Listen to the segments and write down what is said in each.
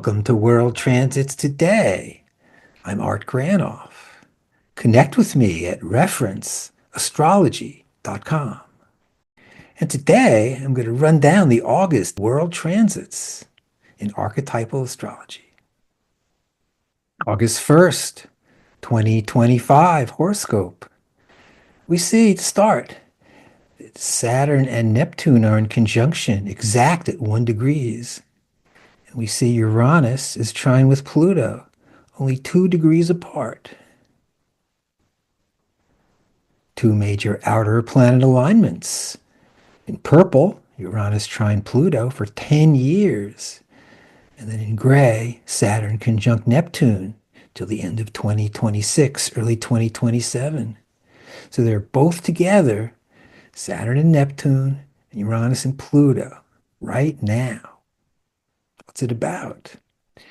Welcome to World Transits Today. I'm Art Granoff. Connect with me at referenceastrology.com. And today I'm going to run down the August world transits in archetypal astrology. August 1st, 2025 horoscope. We see to start that Saturn and Neptune are in conjunction exact at 1 degrees. And we see Uranus is trine with Pluto, only 2 degrees apart. Two major outer planet alignments. In purple, Uranus trine Pluto for 10 years. And then in gray, Saturn conjunct Neptune till the end of 2026, early 2027. So they're both together, Saturn and Neptune, and Uranus and Pluto, right now. What's it about? You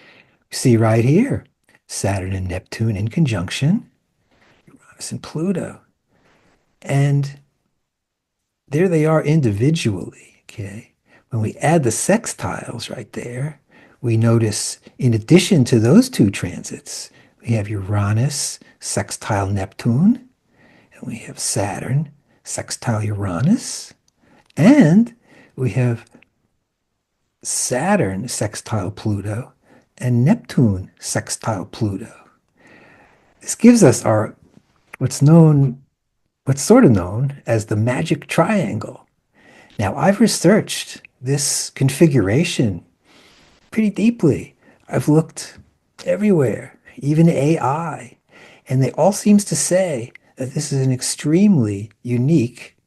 see right here, Saturn and Neptune in conjunction, Uranus and Pluto. And there they are individually, okay? When we add the sextiles right there, we notice in addition to those two transits, we have Uranus sextile Neptune, and we have Saturn sextile Uranus, and we have Saturn sextile Pluto and Neptune sextile Pluto. This gives us our what's sort of known as the magic triangle. Now, I've researched this configuration pretty deeply. I've looked everywhere, even AI, and they all seems to say that this is an extremely unique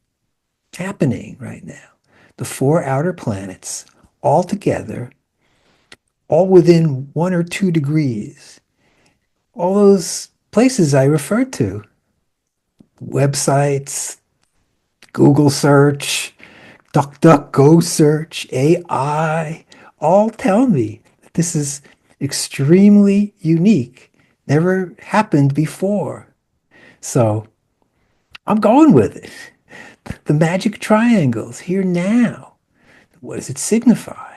happening right now. The four outer planets all together, all within 1 or 2 degrees. All those places I referred to, websites, Google search, DuckDuckGo search, AI, all tell me that this is extremely unique, never happened before. So I'm going with it. The magic triangles here now. What does it signify?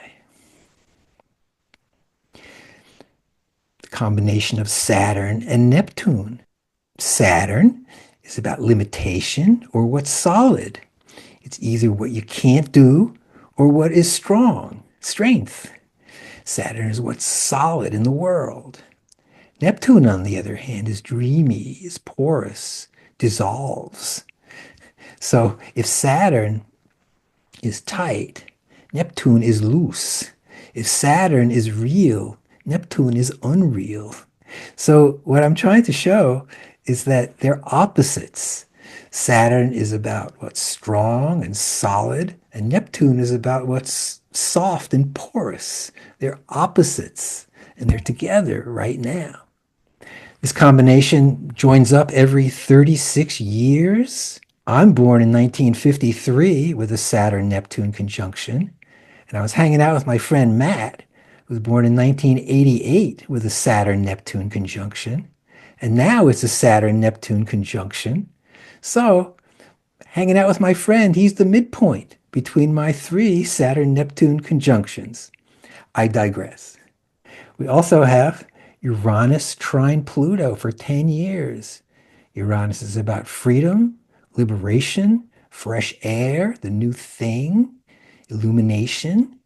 The combination of Saturn and Neptune. Saturn is about limitation or what's solid. It's either what you can't do or what is strong, strength. Saturn is what's solid in the world. Neptune, on the other hand, is dreamy, is porous, dissolves. So if Saturn is tight, Neptune is loose. If Saturn is real, Neptune is unreal. So what I'm trying to show is that they're opposites. Saturn is about what's strong and solid, and Neptune is about what's soft and porous. They're opposites, and they're together right now. This combination joins up every 36 years. I'm born in 1953 with a Saturn-Neptune conjunction, and I was hanging out with my friend Matt, who was born in 1988 with a Saturn-Neptune conjunction, and now it's a Saturn-Neptune conjunction. So, hanging out with my friend, he's the midpoint between my 3 Saturn-Neptune conjunctions. I digress. We also have Uranus trine Pluto for 10 years. Uranus is about freedom, liberation, fresh air, the new thing, illumination.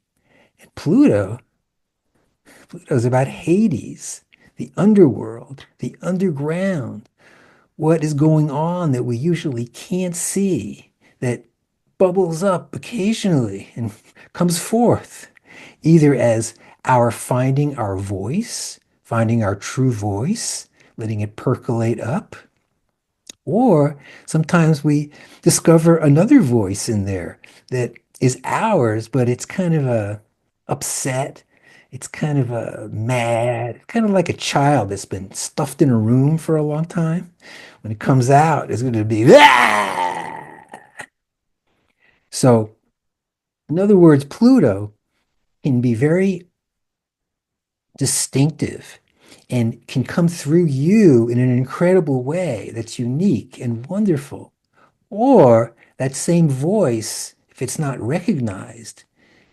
And Pluto is about Hades, the underworld, the underground, what is going on that we usually can't see, that bubbles up occasionally and comes forth, either as our finding our voice, finding our true voice, letting it percolate up, or sometimes we discover another voice in there that is ours, but it's kind of a upset. It's kind of a mad, kind of like a child that's been stuffed in a room for a long time. When it comes out, it's going to be, ah! So, in other words, Pluto can be very distinctive and can come through you in an incredible way that's unique and wonderful. Or that same voice, if it's not recognized,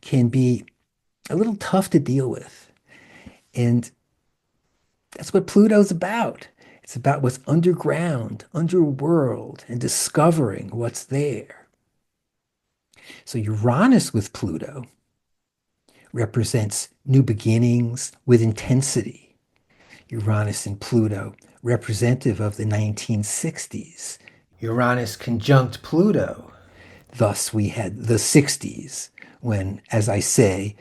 can be a little tough to deal with. And that's what Pluto's about. It's about what's underground, underworld, and discovering what's there. So Uranus with Pluto represents new beginnings with intensity. Uranus and Pluto, representative of the 1960s. Uranus conjunct Pluto. Thus, we had the 60s when, as I say,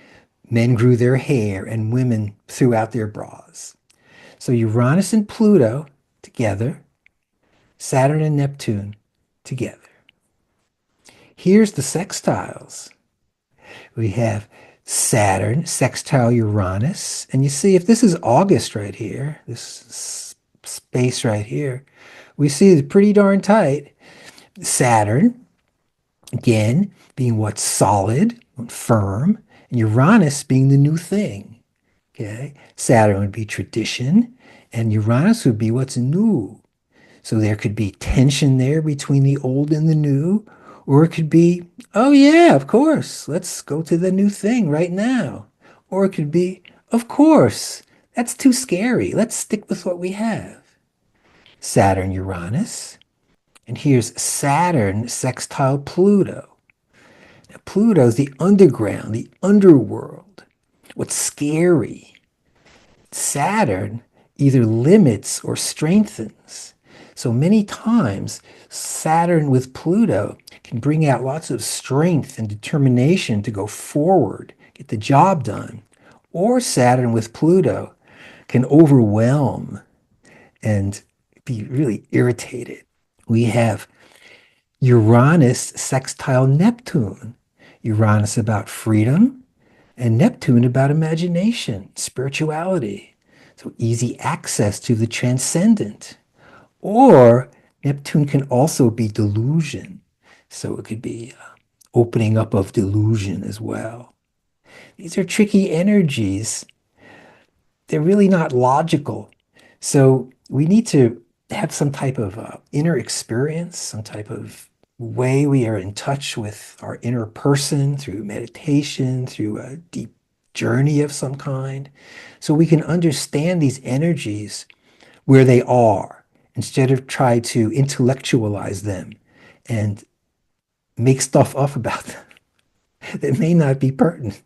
men grew their hair and women threw out their bras. So Uranus and Pluto together, Saturn and Neptune together. Here's the sextiles. We have Saturn, sextile Uranus. And you see, if this is August right here, this space right here, we see it's pretty darn tight. Saturn, again, being what's solid, firm, and Uranus being the new thing. Okay, Saturn would be tradition, and Uranus would be what's new. So there could be tension there between the old and the new, or it could be, oh yeah, of course, let's go to the new thing right now. Or it could be, of course, that's too scary. Let's stick with what we have. Saturn, Uranus. And here's Saturn sextile Pluto. Now, Pluto's the underground, the underworld. What's scary? Saturn either limits or strengthens. So many times, Saturn with Pluto can bring out lots of strength and determination to go forward, get the job done. Or Saturn with Pluto can overwhelm and be really irritated. We have Uranus sextile Neptune. Uranus about freedom, and Neptune about imagination, spirituality. So easy access to the transcendent. Or Neptune can also be delusion. So it could be opening up of delusion as well. These are tricky energies. They're really not logical. So we need to have some type of inner experience, some type of way we are in touch with our inner person through meditation, through a deep journey of some kind, so we can understand these energies where they are instead of try to intellectualize them and make stuff up about them that may not be pertinent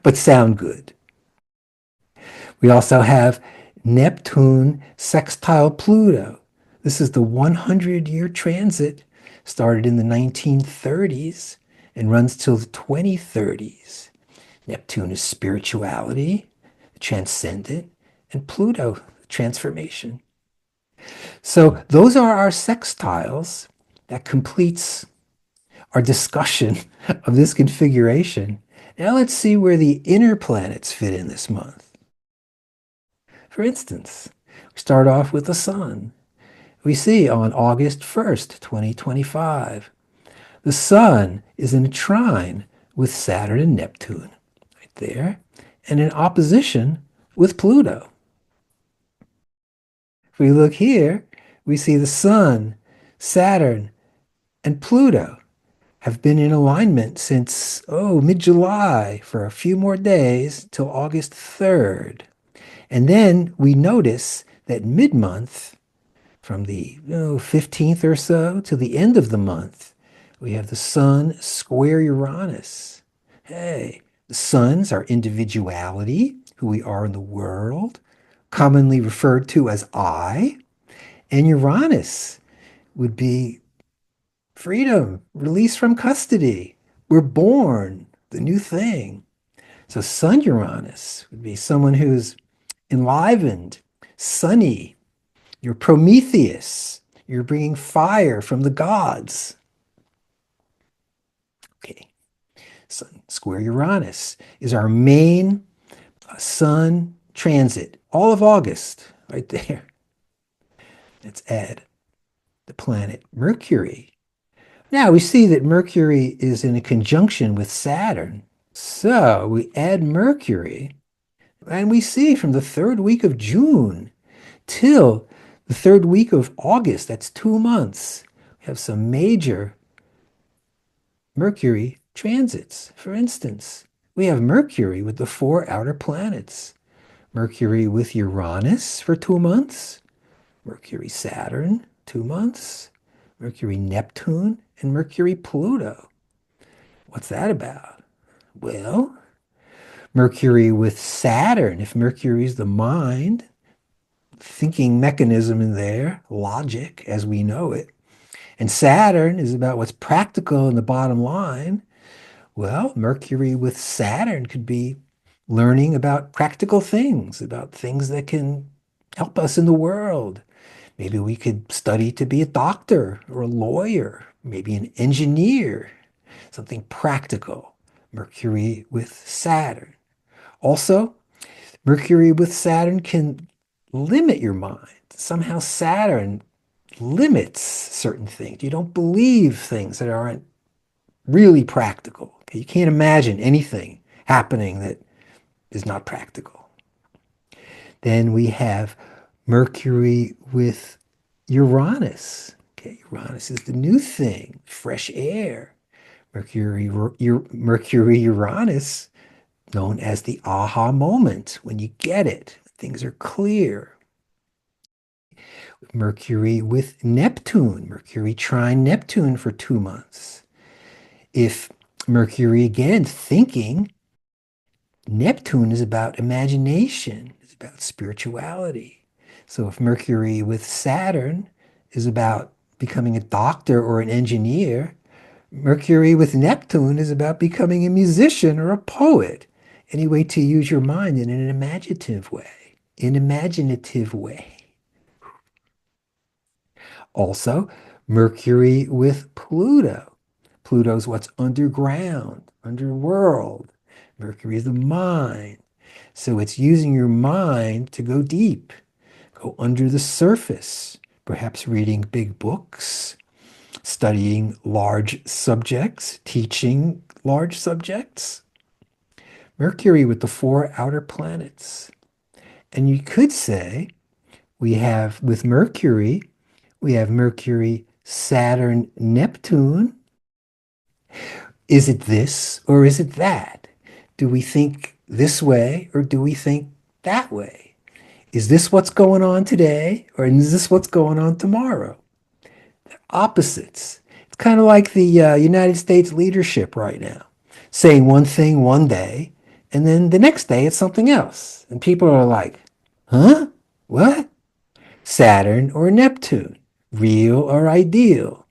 but sound good. We also have Neptune sextile Pluto. This is the 100-year transit, started in the 1930s and runs till the 2030s. Neptune is spirituality, the transcendent, and Pluto, transformation. So those are our sextiles. That completes our discussion of this configuration. Now let's see where the inner planets fit in this month. For instance, we start off with the Sun. We see on August 1st, 2025, the Sun is in a trine with Saturn and Neptune, right there, and in opposition with Pluto. If we look here, we see the Sun, Saturn, and Pluto have been in alignment since, mid-July for a few more days till August 3rd. And then we notice that mid-month, from the 15th or so to the end of the month, we have the Sun square Uranus. Hey, the Sun's our individuality, who we are in the world, commonly referred to as I, and Uranus would be freedom, release from custody. We're born, the new thing. So Sun Uranus would be someone who's enlivened, sunny. You're Prometheus. You're bringing fire from the gods. Okay. Sun square Uranus is our main Sun transit, all of August, right there. Let's add the planet Mercury. Now we see that Mercury is in a conjunction with Saturn. So we add Mercury, and we see from the third week of June till the third week of August, that's 2 months, we have some major Mercury transits. For instance, we have Mercury with the 4 outer planets. Mercury with Uranus for 2 months, Mercury Saturn, 2 months, Mercury Neptune, and Mercury Pluto. What's that about? Well, Mercury with Saturn, if Mercury is the mind, thinking mechanism in there, logic as we know it, and Saturn is about what's practical in the bottom line. Well, Mercury with Saturn could be learning about practical things, about things that can help us in the world. Maybe we could study to be a doctor or a lawyer, maybe an engineer, something practical. Mercury with Saturn. Also, Mercury with Saturn can limit your mind. Somehow Saturn limits certain things. You don't believe things that aren't really practical. Okay? You can't imagine anything happening that is not practical. Then we have Mercury with Uranus. Okay, Uranus is the new thing, fresh air. Mercury Uranus, known as the aha moment, when you get it, things are clear. Mercury with Neptune, Mercury trine Neptune for 2 months. If Mercury, again, thinking, Neptune is about imagination, it's about spirituality. So if Mercury with Saturn is about becoming a doctor or an engineer, Mercury with Neptune is about becoming a musician or a poet. Any way to use your mind in an imaginative way. An imaginative way. Also, Mercury with Pluto. Pluto's what's underground, underworld. Mercury is the mind. So it's using your mind to go deep, go under the surface, perhaps reading big books, studying large subjects, teaching large subjects. Mercury with the 4 outer planets. And you could say we have, with Mercury, we have Mercury, Saturn, Neptune. Is it this or is it that? Do we think this way or do we think that way? Is this what's going on today or is this what's going on tomorrow? Opposites. It's kind of like the United States leadership right now, saying one thing one day, and then the next day it's something else. And people are like, huh? What? Saturn or Neptune? Real or ideal?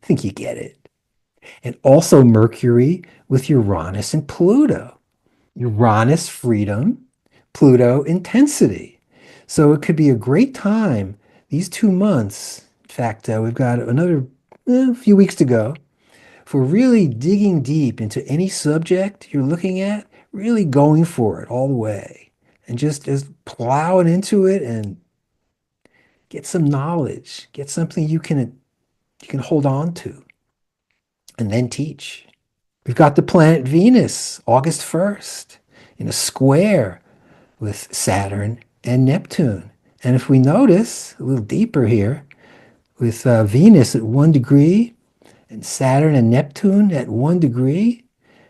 I think you get it. And also Mercury with Uranus and Pluto. Uranus, freedom, Pluto, intensity. So it could be a great time, these 2 months. In fact, we've got another few weeks to go for really digging deep into any subject you're looking at, really going for it all the way and just plowing into it and get some knowledge, get something you can hold on to and then teach. We've got the planet Venus, August 1st, in a square with Saturn and Neptune. And if we notice a little deeper here, with Venus at 1 degree and Saturn and Neptune at 1 degree,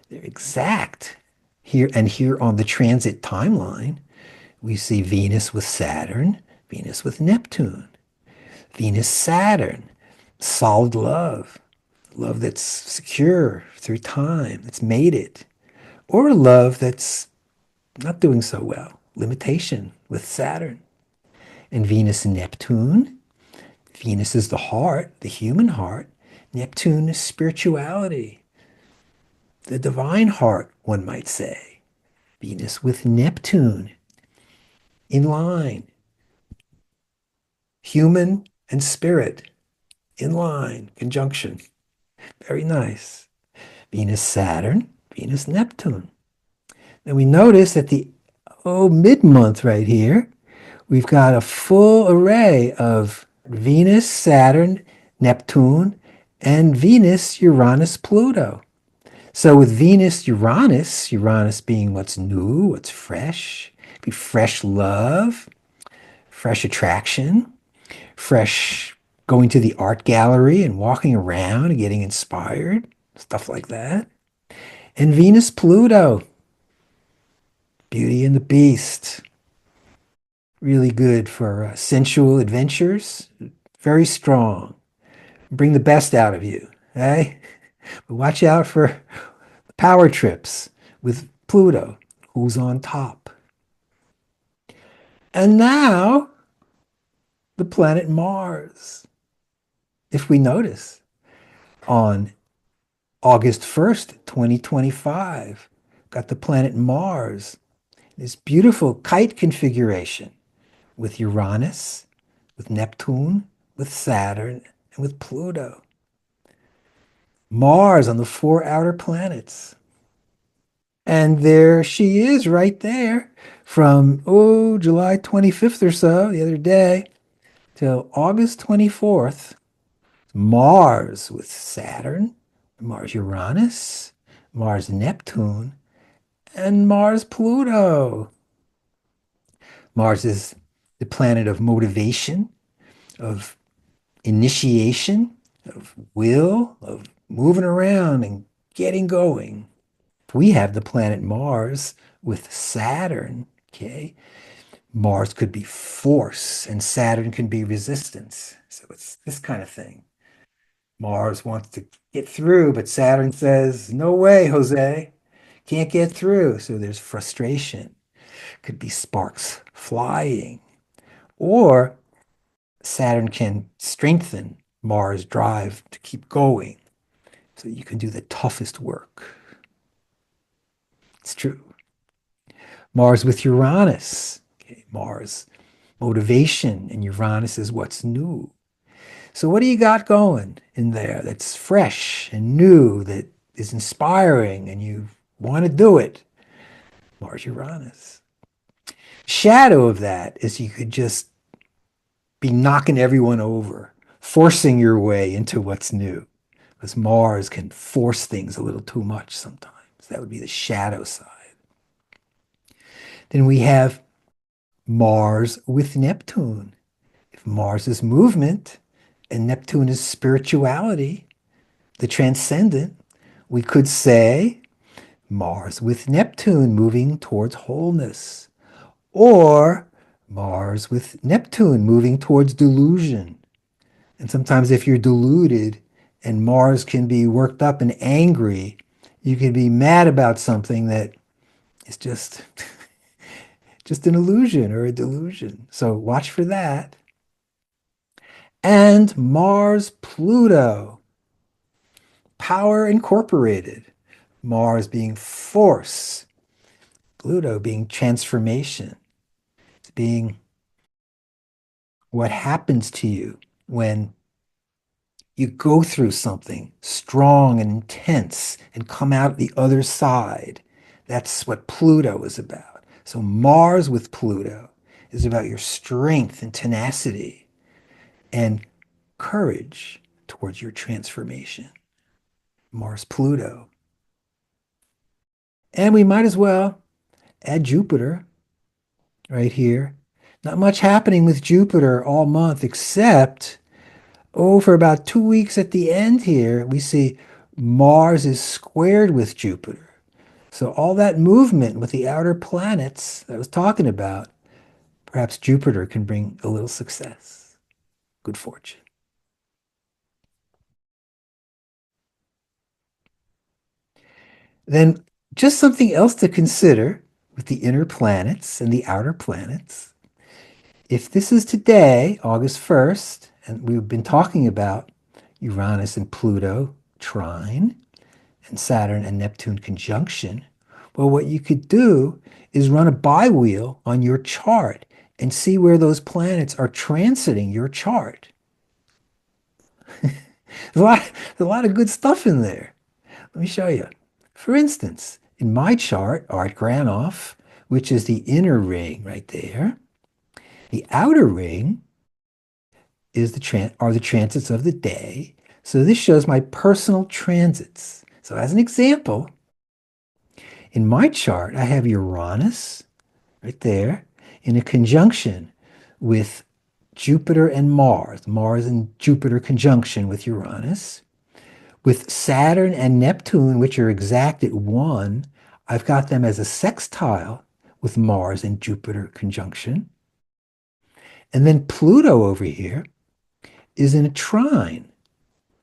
they're exact. Here on the transit timeline, we see Venus with Saturn, Venus with Neptune. Venus, Saturn, solid love, love that's secure through time, that's made it, or love that's not doing so well, limitation with Saturn. And Venus and Neptune, Venus is the heart, the human heart. Neptune is spirituality, the divine heart, one might say. Venus with Neptune in line, human and spirit in line, conjunction. Very nice. Venus, Saturn, Venus, Neptune. And we notice at the mid-month right here, we've got a full array of Venus, Saturn, Neptune, and Venus, Uranus, Pluto. So with Venus, Uranus being what's new, what's fresh, be fresh love, fresh attraction, fresh going to the art gallery and walking around and getting inspired, stuff like that. And Venus, Pluto, Beauty and the Beast, Really good for sensual adventures. Very strong. Bring the best out of you. Okay? But watch out for power trips with Pluto, who's on top. And now the planet Mars. If we notice, on August 1st, 2025, got the planet Mars, this beautiful kite configuration with Uranus, with Neptune, with Saturn, and with Pluto. Mars on the four outer planets. And there she is right there from, oh, July 25th or so, the other day, till August 24th. Mars with Saturn, Mars Uranus, Mars Neptune, and Mars Pluto. Mars is the planet of motivation, of initiation, of will, of moving around and getting going. We have the planet Mars with Saturn, okay? Mars could be force and Saturn can be resistance. So it's this kind of thing. Mars wants to get through, but Saturn says, no way, Jose. Can't get through. So there's frustration. Could be sparks flying. Or Saturn can strengthen Mars' drive to keep going. So you can do the toughest work. It's true. Mars with Uranus. Okay, Mars, motivation, and Uranus is what's new. So what do you got going in there that's fresh and new, that is inspiring, and you want to do it? Mars Uranus. Shadow of that is you could just be knocking everyone over, forcing your way into what's new. Because Mars can force things a little too much sometimes. That would be the shadow side. Then we have Mars with Neptune. If Mars is movement and Neptune is spirituality, the transcendent, we could say Mars with Neptune moving towards wholeness, or Mars with Neptune moving towards delusion. And sometimes if you're deluded and Mars can be worked up and angry, you can be mad about something that is just an illusion or a delusion. So watch for that. And Mars Pluto, power incorporated. Mars being force, Pluto being transformation. It's being what happens to you when you go through something strong and intense and come out the other side. That's what Pluto is about. So Mars with Pluto is about your strength and tenacity and courage towards your transformation. Mars Pluto. And we might as well add Jupiter right here. Not much happening with Jupiter all month, except, oh, for about 2 weeks at the end here, we see Mars is squared with Jupiter. So all that movement with the outer planets that I was talking about, perhaps Jupiter can bring a little success, good fortune. Then just something else to consider with the inner planets and the outer planets. If this is today, August 1st, and we've been talking about Uranus and Pluto trine and Saturn and Neptune conjunction, well, what you could do is run a bi-wheel on your chart and see where those planets are transiting your chart. There's a lot of good stuff in there. Let me show you. For instance, in my chart, Art Granoff, which is the inner ring right there, the outer ring are the transits of the day. So this shows my personal transits. So as an example, in my chart, I have Uranus right there in a conjunction with Jupiter and Mars. Mars and Jupiter conjunction with Uranus. With Saturn and Neptune, which are exact at 1, I've got them as a sextile with Mars and Jupiter conjunction. And then Pluto over here is in a trine,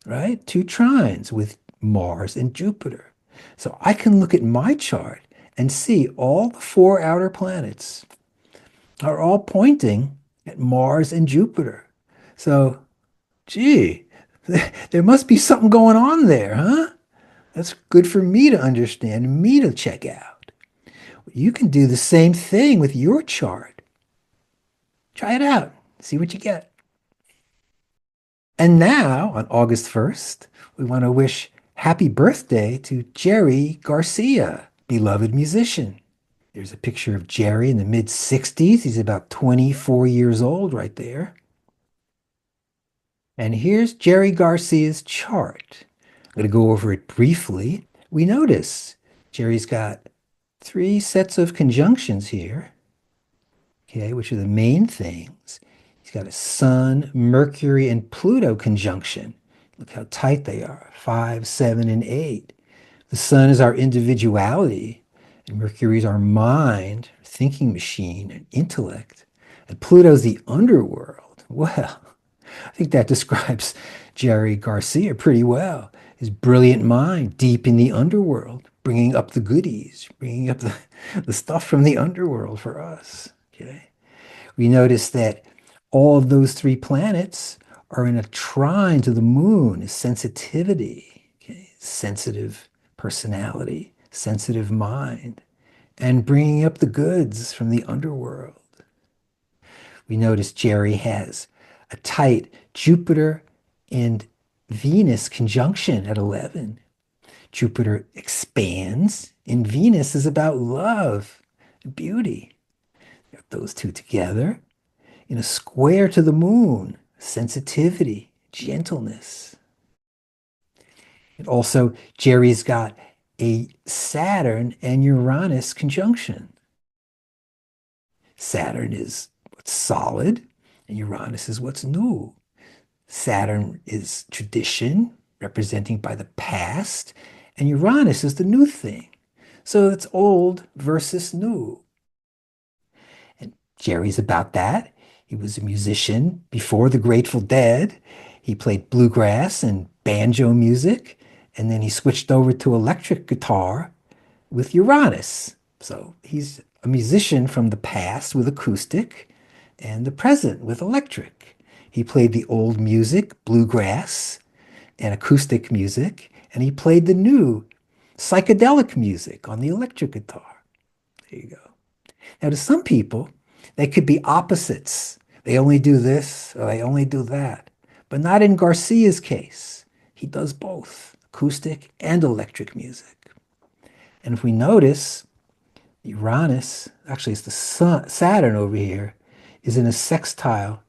right? Two trines with Mars and Jupiter. So I can look at my chart and see all the four outer planets are all pointing at Mars and Jupiter. So, gee, there must be something going on there, huh? That's good for me to understand and me to check out. You can do the same thing with your chart. Try it out, see what you get. And now, on August 1st, we want to wish happy birthday to Jerry Garcia, beloved musician. There's a picture of Jerry in the mid 60s. He's about 24 years old right there. And here's Jerry Garcia's chart. I'm going to go over it briefly. We notice Jerry's got three sets of conjunctions here, okay, which are the main things. He's got a Sun, Mercury, and Pluto conjunction. Look how tight they are, 5, 7, and 8. The Sun is our individuality, and Mercury is our mind, thinking machine, and intellect. And Pluto's the underworld. Well, I think that describes Jerry Garcia pretty well. His brilliant mind deep in the underworld, bringing up the goodies, bringing up the stuff from the underworld for us. Okay. We notice that all of those three planets are in a trine to the moon, sensitivity, okay, sensitive personality, sensitive mind, and bringing up the goods from the underworld. We notice Jerry has a tight Jupiter and Venus conjunction at 11. Jupiter expands, and Venus is about love, beauty. Got those two together in a square to the moon, sensitivity, gentleness. And also, Jerry's got a Saturn and Uranus conjunction. Saturn is what's solid, and Uranus is what's new. Saturn is tradition, representing by the past, and Uranus is the new thing. So it's old versus new. And Jerry's about that. He was a musician before the Grateful Dead. He played bluegrass and banjo music, and then he switched over to electric guitar with Uranus. So he's a musician from the past with acoustic and the present with electric. He played the old music, bluegrass, and acoustic music, and he played the new psychedelic music on the electric guitar. There you go. Now, to some people, they could be opposites. They only do this or they only do that. But not in Garcia's case. He does both, acoustic and electric music. And if we notice, Uranus, actually it's the sun, Saturn over here, is in a sextile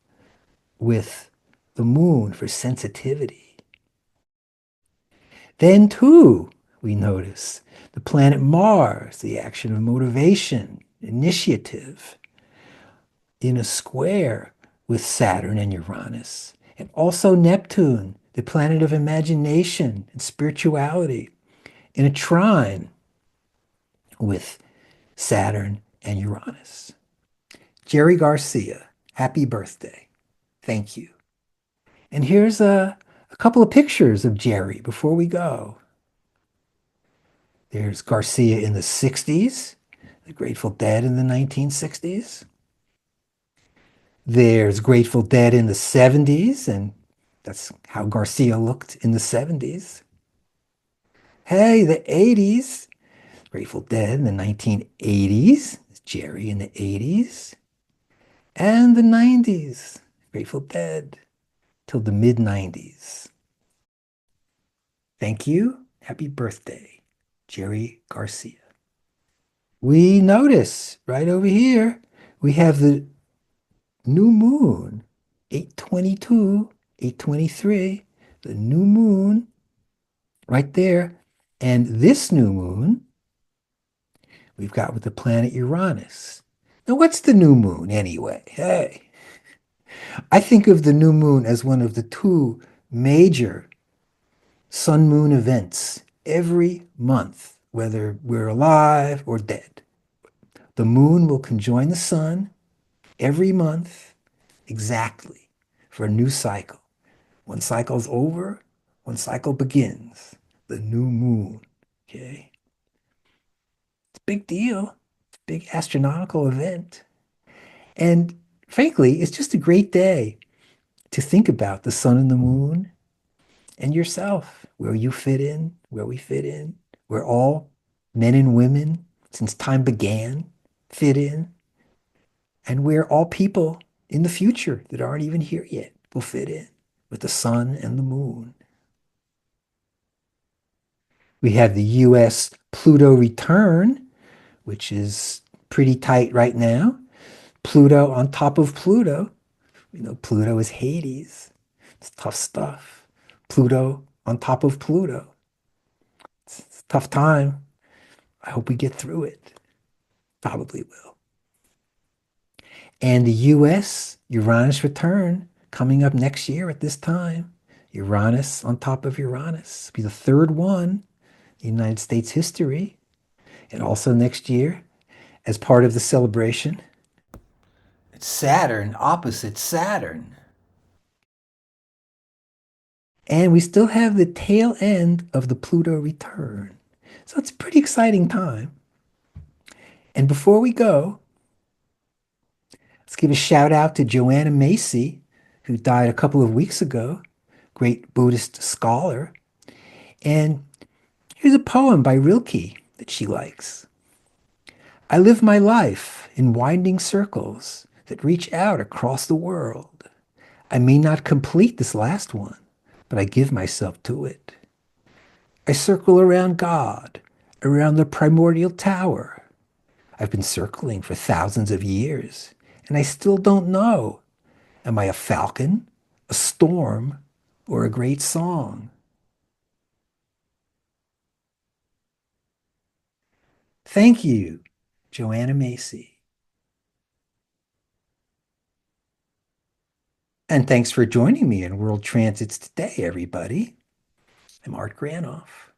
with the moon for sensitivity. Then too, we notice the planet Mars, the action of motivation, initiative, in a square with Saturn and Uranus. And also Neptune, the planet of imagination and spirituality, in a trine with Saturn and Uranus. Jerry Garcia, happy birthday. Thank you. And here's a couple of pictures of Jerry before we go. There's Garcia in the 60s, the Grateful Dead in the 1960s. There's Grateful Dead in the 70s, and that's how Garcia looked in the 70s. Hey, the 80s, Grateful Dead in the 1980s, Jerry in the 80s, and the 90s, Grateful Dead till the mid 90s. Thank you. Happy birthday, Jerry Garcia. We notice right over here, we have the new moon, 822, 823, the new moon right there. And this new moon, we've got with the planet Uranus. Now, what's the new moon anyway? Hey, I think of the new moon as one of the two major sun moon events every month, whether we're alive or dead. The moon will conjoin the sun every month, exactly for a new cycle. One cycle's over, one cycle begins. The new moon. Okay? It's a big deal. It's a big astronomical event. And frankly, it's just a great day to think about the sun and the moon and yourself, where you fit in, where we fit in, where all men and women since time began fit in, and where all people in the future that aren't even here yet will fit in with the sun and the moon. We have the US Pluto return, which is pretty tight right now. Pluto on top of Pluto. You know, Pluto is Hades. It's tough stuff. Pluto on top of Pluto. It's a tough time. I hope we get through it. Probably will. And the US Uranus return coming up next year at this time. Uranus on top of Uranus. Be the third one in United States history. And also next year, as part of the celebration, it's Saturn opposite Saturn. And we still have the tail end of the Pluto return. So it's a pretty exciting time. And before we go, let's give a shout out to Joanna Macy, who died a couple of weeks ago, great Buddhist scholar. And here's a poem by Rilke that she likes. I live my life in winding circles that reach out across the world. I may not complete this last one, but I give myself to it. I circle around God, around the primordial tower. I've been circling for thousands of years, and I still don't know. Am I a falcon, a storm, or a great song? Thank you, Joanna Macy. And thanks for joining me in World Transits today, everybody. I'm Art Granoff.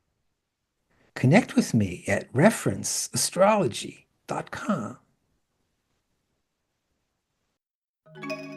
Connect with me at referenceastrology.com.